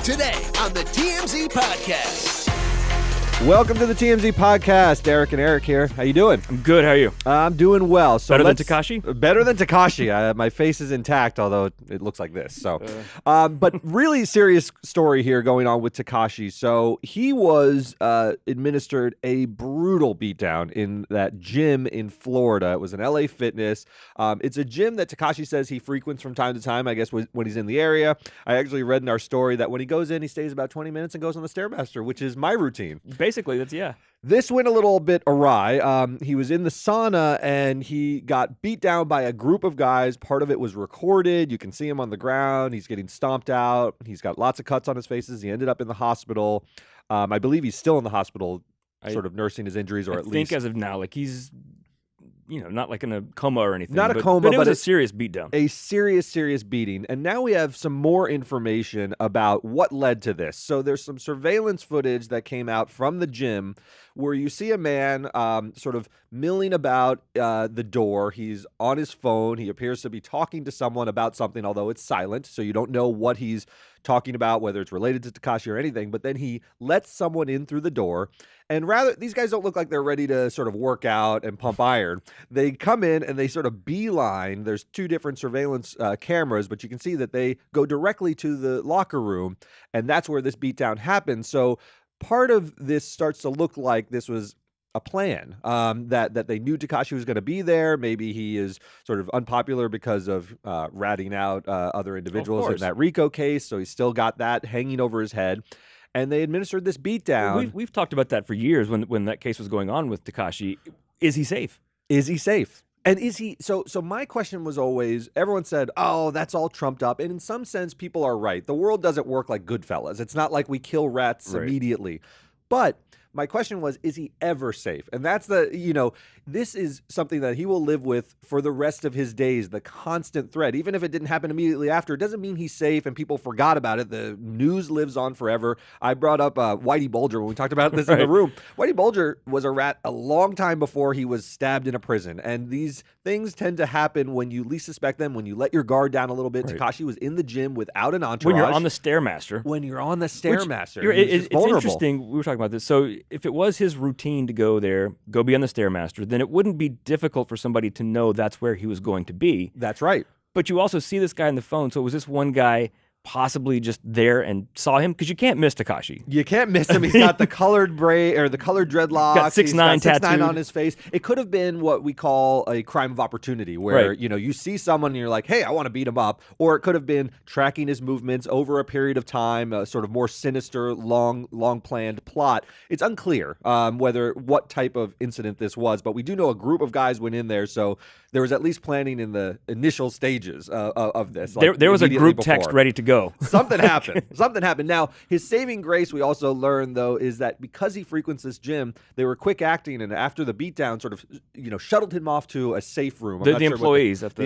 Today on the TMZ Podcast. Welcome to the TMZ Podcast. Eric and Eric here. How you doing? I'm good. How are you? I'm doing well. So Better than Tekashi? Better than Tekashi. My face is intact, although it looks like this. So, but really serious story here going on with Tekashi. So he was administered a brutal beatdown in that gym in Florida. It was an LA Fitness. It's a gym that Tekashi says he frequents from time to time, I guess, when he's in the area. I actually read in our story that when he goes in, he stays about 20 minutes and goes on the Stairmaster, which is my routine. Basically, that's, yeah. This went a little bit awry. He was in the sauna and he got beat down by a group of guys. Part of it was recorded. You can see him on the ground. He's getting stomped out. He's got lots of cuts on his faces. He ended up in the hospital. I believe he's still in the hospital, sort of nursing his injuries, or at least. I think as of now, like he's, not like in a coma or anything. Not a coma, but it was a serious beatdown. A serious beating. And now we have some more information about what led to this. So there's some surveillance footage that came out from the gym where you see a man sort of milling about the door. He's on his phone. He appears to be talking to someone about something, although it's silent, so you don't know what he's talking about, whether it's related to Tekashi or anything. But then he lets someone in through the door. And these guys don't look like they're ready to sort of work out and pump iron. They come in and they sort of beeline. There's two different surveillance cameras, but you can see that they go directly to the locker room, and that's where this beatdown happens. So part of this starts to look like this was a plan, that they knew Tekashi was going to be there. Maybe he is sort of unpopular because of ratting out other individuals in that RICO case, so he's still got that hanging over his head. And they administered this beatdown. Well, we've talked about that for years when that case was going on with Tekashi. Is he safe? Is he safe? And is he so my question was always, everyone said, oh, that's all trumped up. And in some sense, people are right. The world doesn't work like Goodfellas. It's not like we kill rats immediately. But my question was, is he ever safe? And that's this is something that he will live with for the rest of his days, the constant threat. Even if it didn't happen immediately after, it doesn't mean he's safe and people forgot about it. The news lives on forever. I brought up Whitey Bulger when we talked about this in the room. Whitey Bulger was a rat a long time before he was stabbed in a prison. And these things tend to happen when you least suspect them, when you let your guard down a little bit. Tekashi was in the gym without an entourage. When you're on the Stairmaster. It's it's interesting. We were talking about this. So if it was his routine to go there, go be on the Stairmaster, then it wouldn't be difficult for somebody to know that's where he was going to be. That's right. But you also see this guy on the phone. So was this one guy possibly just there and saw him? Because you can't miss Tekashi. You can't miss him. He's got the colored braid or the colored dreadlocks. Got 6ix9ine tattooed on his face. It could have been what we call a crime of opportunity, where you see someone and you're like, hey, I want to beat him up. Or it could have been tracking his movements over a period of time, a sort of more sinister, long planned plot. It's unclear what type of incident this was, but we do know a group of guys went in there, so there was at least planning in the initial stages of this. There was a group text ready to go. Something happened. Now, his saving grace, we also learned, though, is that because he frequents this gym, they were quick acting, and after the beatdown, sort of, shuttled him off to a safe room. The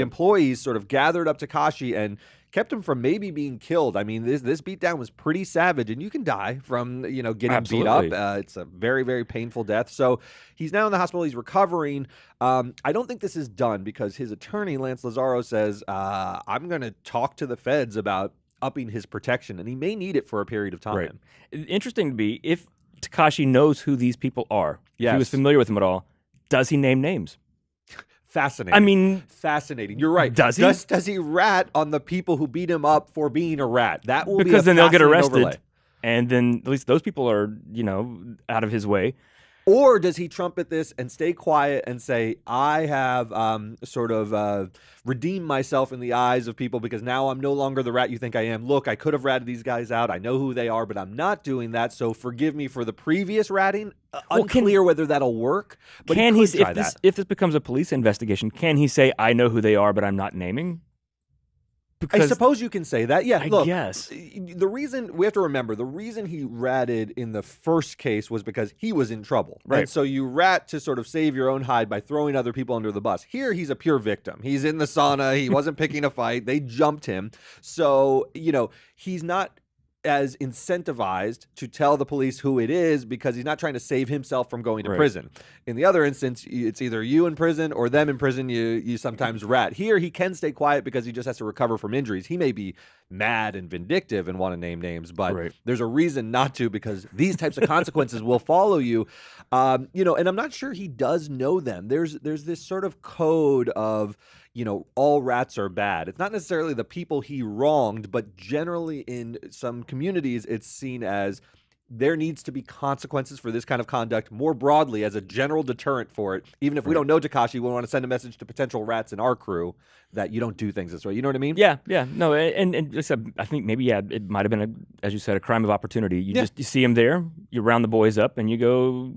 employees sort of gathered up Tekashi and kept him from maybe being killed. I mean, this beatdown was pretty savage, and you can die from getting beat up. It's a very, very painful death. So he's now in the hospital. He's recovering. I don't think this is done because his attorney, Lance Lazaro, says, I'm going to talk to the feds about upping his protection, and he may need it for a period of time. Right. Interesting to be, if Tekashi knows who these people are, if he was familiar with them at all, does he name names? Fascinating. I mean, fascinating. You're right. Does he? Does he rat on the people who beat him up for being a rat? That will because be then they'll get arrested, overlay. And then at least those people are out of his way. Or does he trumpet this and stay quiet and say, I have redeemed myself in the eyes of people because now I'm no longer the rat you think I am. Look, I could have ratted these guys out. I know who they are, but I'm not doing that. So forgive me for the previous ratting. Unclear whether that'll work. But if this becomes a police investigation, can he say, I know who they are, but I'm not naming? Because I suppose you can say that. Yeah, I look, guess. The reason, we have to remember, the reason he ratted in the first case was because he was in trouble. Right. And so you rat to sort of save your own hide by throwing other people under the bus. Here, he's a pure victim. He's in the sauna. He wasn't picking a fight. They jumped him. So, he's not as incentivized to tell the police who it is because he's not trying to save himself from going to prison. In the other instance, it's either you in prison or them in prison you sometimes rat. Here, he can stay quiet because he just has to recover from injuries. He may be mad and vindictive and want to name names, but there's a reason not to because these types of consequences will follow you. You know, and I'm not sure he does know them. There's this sort of code of, you know, all rats are bad. It's not necessarily the people he wronged, but generally in some communities, it's seen as there needs to be consequences for this kind of conduct more broadly as a general deterrent for it. Even if we don't know Tekashi, we want to send a message to potential rats in our crew that you don't do things this way. You know what I mean? Yeah. No, and I think maybe, it might have been, as you said, a crime of opportunity. You see him there, you round the boys up, and you go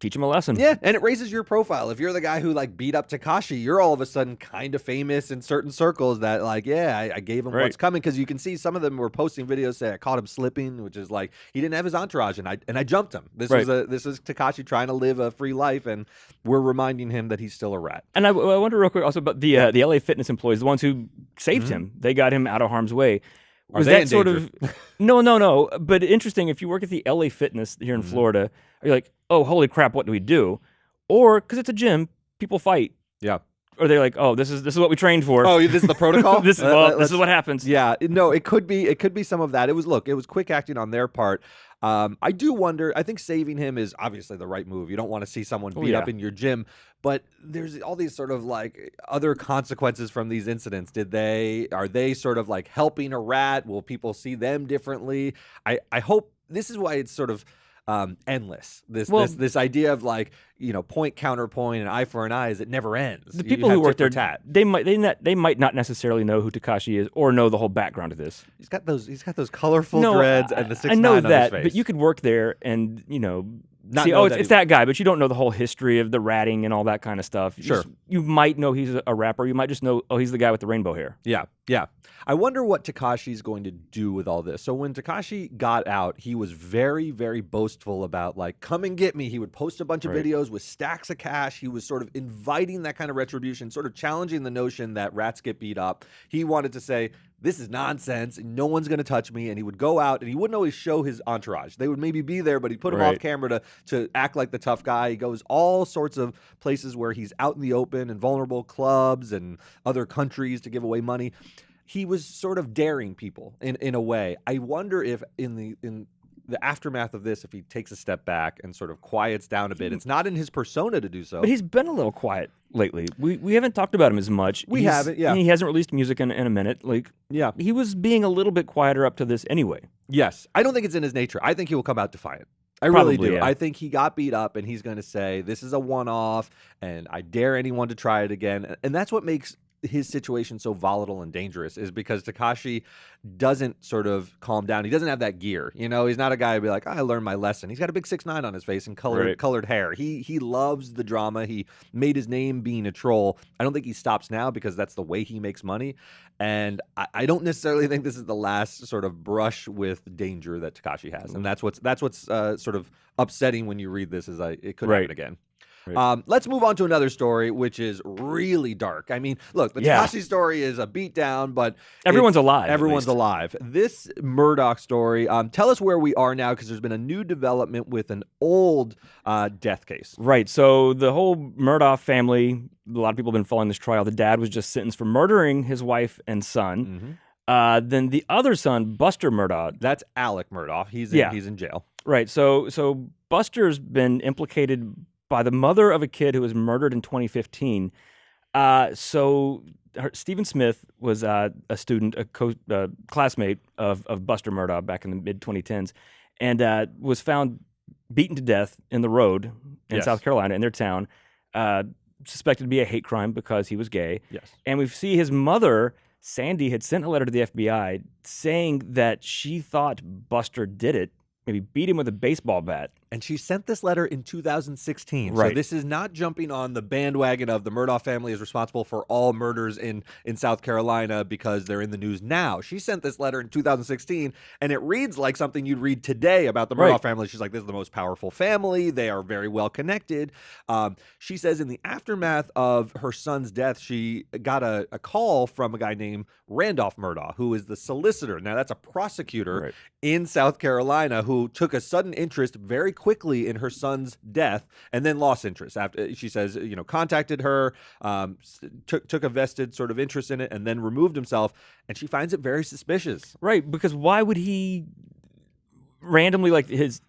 teach him a lesson. Yeah, and it raises your profile. If you're the guy who like beat up Tekashi, you're all of a sudden kind of famous in certain circles that like, I gave him what's coming, because you can see some of them were posting videos saying I caught him slipping, which is like he didn't have his entourage and I jumped him. This is Tekashi trying to live a free life, and we're reminding him that he's still a rat. And I wonder real quick also about the LA Fitness employees, the ones who saved him. They got him out of harm's way. Was that sort of no? But interesting, if you work at the LA Fitness here in Florida, you're like, oh, holy crap, what do we do? Or because it's a gym, people fight. Yeah. Or they're like, oh, this is what we trained for. Oh, this is the protocol. This is what happens. Yeah. No, it could be some of that. It was quick acting on their part. I do wonder. I think saving him is obviously the right move. You don't want to see someone beat up in your gym, but there's all these sort of like other consequences from these incidents. Are they sort of like helping a rat? Will people see them differently? I hope this is why it's sort of endless. This idea of like, you know, point counterpoint and eye for an eye is it never ends. The people who work there, they might not necessarily know who Tekashi is or know the whole background of this. He's got those colorful dreads and the 6ix9ine I know on that, his face. but you could work there and, you know, it's that guy, but you don't know the whole history of the ratting and all that kind of stuff. Sure. You might know he's a rapper. You might just know, oh, he's the guy with the rainbow hair. Yeah. I wonder what Tekashi's going to do with all this. So when Tekashi got out, he was very, very boastful about like, come and get me. He would post a bunch of videos with stacks of cash. He was sort of inviting that kind of retribution, sort of challenging the notion that rats get beat up. He wanted to say, this is nonsense. No one's going to touch me. And he would go out and he wouldn't always show his entourage. They would maybe be there, but he'd put them off camera to act like the tough guy. He goes all sorts of places where he's out in the open and vulnerable, clubs and other countries to give away money. He was sort of daring people in a way. I wonder if in the aftermath of this, if he takes a step back and sort of quiets down a bit. It's not in his persona to do so. But he's been a little quiet lately. We haven't talked about him as much. We haven't, yeah. He hasn't released music in a minute. Like, yeah. He was being a little bit quieter up to this anyway. Yes. I don't think it's in his nature. I think he will come out defiant. I really do. Yeah. I think he got beat up and he's going to say, this is a one-off and I dare anyone to try it again. And that's what makes his situation so volatile and dangerous, is because Tekashi doesn't sort of calm down. He doesn't have that gear. You know, he's not a guy who'd be like, I learned my lesson. He's got a big 6ix9ine on his face and colored hair. He loves the drama. He made his name being a troll. I don't think he stops now because that's the way he makes money. And I don't necessarily think this is the last sort of brush with danger that Tekashi has. And that's what's sort of upsetting when you read this, is it could happen again. Let's move on to another story, which is really dark. I mean, look, the Tekashi story is a beatdown, but everyone's alive. Everyone's alive. This Murdaugh story, tell us where we are now, because there's been a new development with an old death case. Right. So the whole Murdaugh family, a lot of people have been following this trial. The dad was just sentenced for murdering his wife and son. Then the other son, Buster Murdaugh. That's Alec Murdaugh. He's in jail. Right. So Buster's been implicated by the mother of a kid who was murdered in 2015. Stephen Smith was a student, a classmate of Buster Murdaugh back in the mid-2010s, and was found beaten to death in the road in South Carolina, in their town, suspected to be a hate crime because he was gay. Yes. And we see his mother, Sandy, had sent a letter to the FBI saying that she thought Buster did it, maybe beat him with a baseball bat, And she sent this letter in 2016. So Right. this is not jumping on the bandwagon of the Murdaugh family is responsible for all murders in South Carolina because they're in the news now. She sent this letter in 2016, and it reads like something you'd read today about the Murdaugh family. She's like, this is the most powerful family. They are very well connected. She says in the aftermath of her son's death, she got a call from a guy named Randolph Murdaugh, who is the solicitor. Now, that's a prosecutor in South Carolina who took a sudden interest very quickly in her son's death and then lost interest. After she says, contacted her, took a vested sort of interest in it, and then removed himself. And she finds it very suspicious. Right, because why would he randomly, like his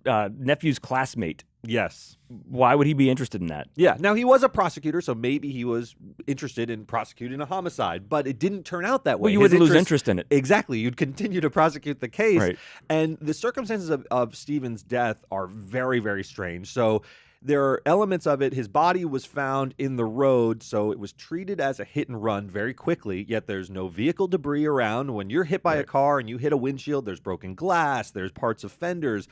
nephew's classmate? Yes. Why would he be interested in that? Yeah. Now, he was a prosecutor, so maybe he was interested in prosecuting a homicide, but it didn't turn out that way. Well, you wouldn't lose interest in it. Exactly. You'd continue to prosecute the case. Right. And the circumstances of Stephen's death are very, very strange. So there are elements of it. His body was found in the road, so it was treated as a hit and run very quickly, yet there's no vehicle debris around. When you're hit by a car and you hit a windshield, there's broken glass, there's parts of fenders.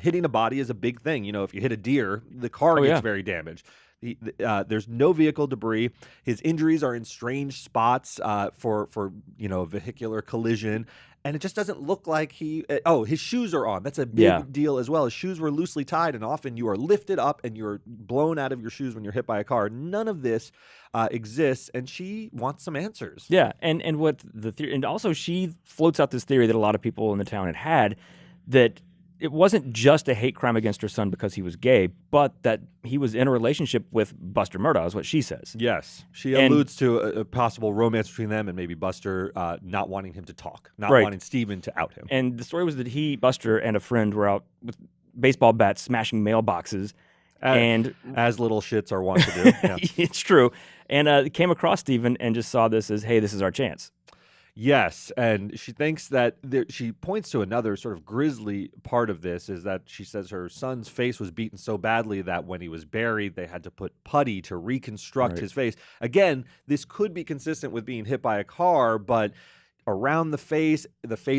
Hitting a body is a big thing. If you hit a deer, the car gets very damaged. There's no vehicle debris. His injuries are in strange spots for vehicular collision. And it just doesn't look like his shoes are on. That's a big deal as well. His shoes were loosely tied, and often you are lifted up and you're blown out of your shoes when you're hit by a car. None of this exists, and she wants some answers. Yeah, and what the theory, and also she floats out this theory that a lot of people in the town had that it wasn't just a hate crime against her son because he was gay, but that he was in a relationship with Buster Murdaugh, is what she says. Yes. She alludes to a possible romance between them and maybe Buster not wanting him to talk, not wanting Stephen to out him. And the story was that Buster, and a friend were out with baseball bats smashing mailboxes. As little shits are wont to do. Yeah. It's true. And came across Stephen and just saw this as, hey, this is our chance. Yes, and she thinks that she points to another sort of grisly part of this is that she says her son's face was beaten so badly that when he was buried, they had to put putty to reconstruct his face. Again, this could be consistent with being hit by a car, but around the face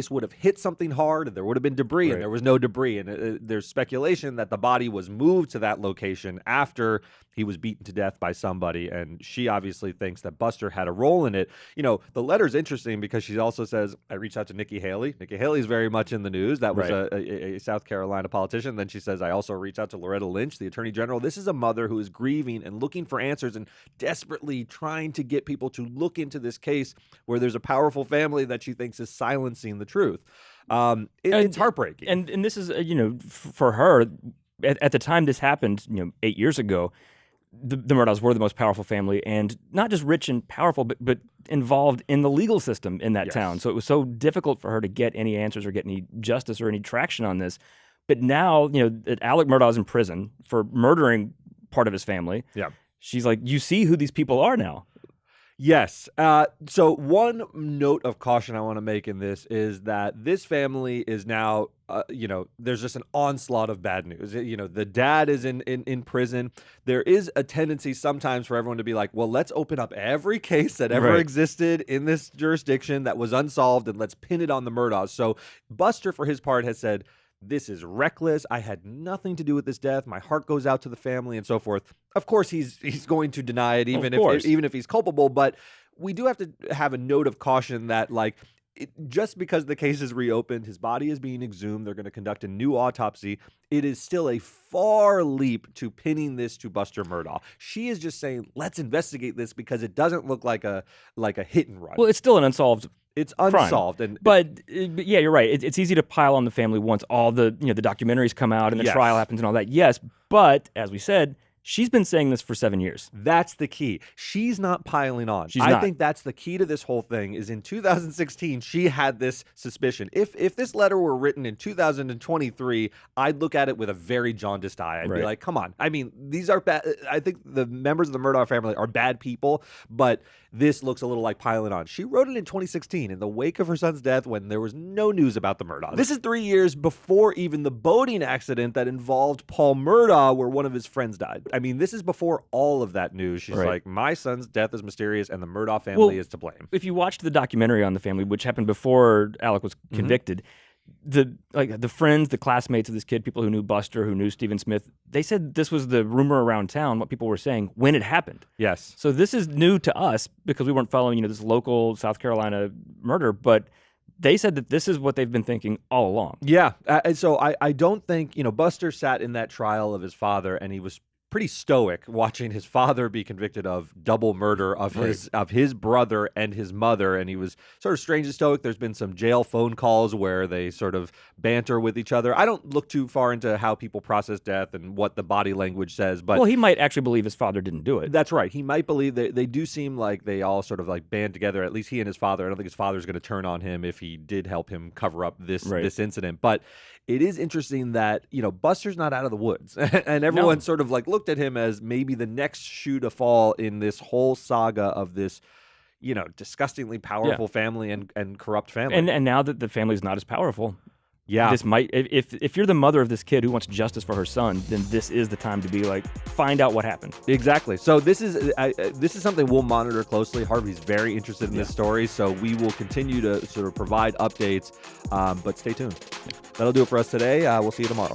would have hit something hard, and there would have been debris, and there was no debris. And there's speculation that the body was moved to that location after he was beaten to death by somebody, and she obviously thinks that Buster had a role in it. The letter's interesting because she also says, I reached out to Nikki Haley. Nikki Haley's very much in the news. That was a South Carolina politician. Then she says, I also reached out to Loretta Lynch, the attorney general. This is a mother who is grieving and looking for answers and desperately trying to get people to look into this case where there's a powerful family that she thinks is silencing the truth. It's heartbreaking. And this is, for her, at the time this happened, 8 years ago, the Murdaughs were the most powerful family, and not just rich and powerful, but involved in the legal system in that town. So it was so difficult for her to get any answers or get any justice or any traction on this. But now, that Alec Murdaugh's in prison for murdering part of his family. Yeah, she's like, you see who these people are now. Yes. So one note of caution I want to make in this is that this family is now, there's just an onslaught of bad news. The dad is in prison. There is a tendency sometimes for everyone to be like, well, let's open up every case that ever existed in this jurisdiction that was unsolved and let's pin it on the Murdaughs. So Buster, for his part, has said, this is reckless. I had nothing to do with this death. My heart goes out to the family and so forth. Of course, he's going to deny it, even if he's culpable. But we do have to have a note of caution that, just because the case is reopened, his body is being exhumed, they're going to conduct a new autopsy. It is still a far leap to pinning this to Buster Murdaugh. She is just saying, let's investigate this because it doesn't look like a hit and run. Well, it's still an unsolved. It's unsolved, but yeah, you're right. It's easy to pile on the family once all the the documentaries come out and the trial happens and all that. Yes, but as we said, she's been saying this for 7 years. That's the key. She's not piling on. I think that's the key to this whole thing. Is in 2016 she had this suspicion. If this letter were written in 2023, I'd look at it with a very jaundiced eye. I'd be like, come on. I mean, these are bad. I think the members of the Murdaugh family are bad people, but this looks a little like piling on. She wrote it in 2016 in the wake of her son's death when there was no news about the Murdaughs. This is 3 years before even the boating accident that involved Paul Murdaugh, where one of his friends died. I mean, this is before all of that news. She's like, my son's death is mysterious and the Murdaugh family is to blame. If you watched the documentary on the family, which happened before Alec was convicted, the friends, the classmates of this kid, people who knew Buster, who knew Stephen Smith, they said this was the rumor around town, what people were saying when it happened. Yes. So this is new to us because we weren't following, this local South Carolina murder, but they said that this is what they've been thinking all along. Yeah. And so I don't think, Buster sat in that trial of his father, and he was pretty stoic watching his father be convicted of double murder of his brother and his mother, and he was sort of strangely stoic. There's been some jail phone calls where they sort of banter with each other. I don't look too far into how people process death and what the body language says, but he might actually believe his father didn't do it. That's right. He might believe they do seem like they all sort of like band together. At least he and his father. I don't think his father's going to turn on him if he did help him cover up this incident, but it is interesting that, Buster's not out of the woods. And everyone sort of like looked at him as maybe the next shoe to fall in this whole saga of this, disgustingly powerful family and corrupt family. And now that the family's not as powerful, this might, if you're the mother of this kid who wants justice for her son, then this is the time to be like, find out what happened. Exactly. So this is something we'll monitor closely. Harvey's very interested in this story, so we will continue to sort of provide updates, but stay tuned. That'll do it for us today. We'll see you tomorrow.